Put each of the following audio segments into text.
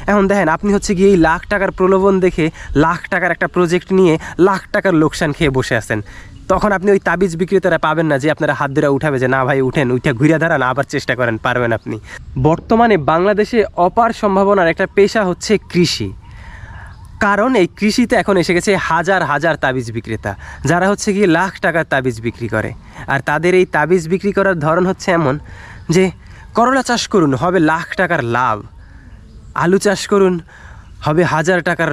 এখন দেখেন আপনি হচ্ছে গিয়ে এই লাখ টাকার প্রলোভন দেখে লাখ টাকার একটা প্রজেক্ট নিয়ে লাখ টাকার লোকসান খেয়ে বসে আছেন। তখন আপনি ওই তাবিজ বিক্রেতারা পাবেন না যে আপনারা হাত ধরে উঠাবে যে না ভাই উঠেন, উঠে ঘুরে দাঁড়ান, আবার চেষ্টা করেন, পারবেন আপনি। বর্তমানে বাংলাদেশে অপার সম্ভাবনার একটা পেশা হচ্ছে কৃষি। কারণ এই কৃষিতে এখন এসে গেছে হাজার হাজার তাবিজ বিক্রেতা, যারা হচ্ছে গিয়ে লাখ টাকার তাবিজ বিক্রি করে। আর তাদের এই তাবিজ বিক্রি করার ধরন হচ্ছে এমন যে করলা চাষ করুন, হবে লাখ টাকার লাভ, আলু চাষ করুন, হবে হাজার টাকার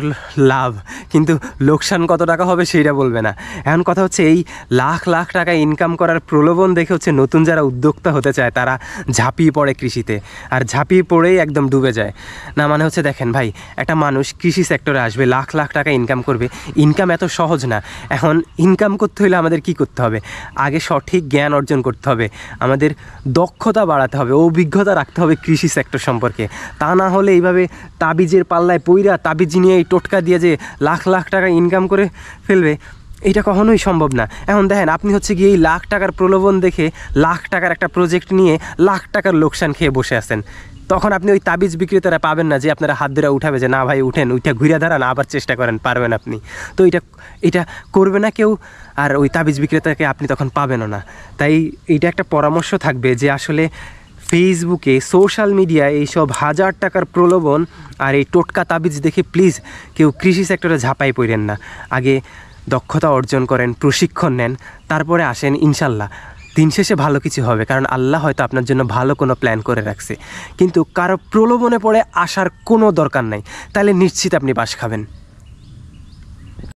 লাভ, কিন্তু লোকসান কত টাকা হবে সেইটা বলবে না। এখন কথা হচ্ছে এই লাখ লাখ টাকা ইনকাম করার প্রলোভন দেখে হচ্ছে নতুন যারা উদ্যোক্তা হতে চায় তারা ঝাঁপিয়ে পড়ে কৃষিতে, আর ঝাঁপিয়ে পড়েই একদম ডুবে যায়। না মানে হচ্ছে দেখেন ভাই, একটা মানুষ কৃষি সেক্টরে আসবে, লাখ লাখ টাকা ইনকাম করবে। ইনকাম এত সহজ না। এখন ইনকাম করতে হলে আমাদের কি করতে হবে? আগে সঠিক জ্ঞান অর্জন করতে হবে, আমাদের দক্ষতা বাড়াতে হবে, অভিজ্ঞতা রাখতে হবে কৃষি সেক্টর সম্পর্কে। তা না হলে এইভাবে তাবিজের পাল্লায় পইরা তাবিজ নিয়ে এই টোটকা দিয়ে যে লাখ লাখ টাকা ইনকাম করে ফেলবে, এটা কখনোই সম্ভব না। এখন দেখেন আপনি হচ্ছে গিয়ে এই লাখ টাকার প্রলোভন দেখে লাখ টাকার একটা প্রজেক্ট নিয়ে লাখ টাকার লোকসান খেয়ে বসে আছেন। তখন আপনি ওই তাবিজ বিক্রেতারা পাবেন না যে আপনারা হাত ধরে উঠাবে যে না ভাই উঠেন, উঠে ঘুরে দাঁড়ান, আবার চেষ্টা করেন, পারবেন আপনি। তো এটা করবে না কেউ, আর ওই তাবিজ বিক্রেতাকে আপনি তখন পাবেনও না। তাই এইটা একটা পরামর্শ থাকবে যে আসলে ফেসবুকে, সোশ্যাল মিডিয়ায় এইসব হাজার টাকার প্রলোভন আর এই টোটকা তাবিজ দেখে প্লিজ কেউ কৃষি সেক্টরে ঝাঁপাই পড়েন না। আগে দক্ষতা অর্জন করেন, প্রশিক্ষণ নেন, তারপরে আসেন, ইনশাল্লাহ দিন শেষে ভালো কিছু হবে। কারণ আল্লাহ হয়তো আপনার জন্য ভালো কোনো প্ল্যান করে রাখছে, কিন্তু কারো প্রলোভনে পড়ে আসার কোনো দরকার নাই, তাহলে নিশ্চিত আপনি বাস খাবেন।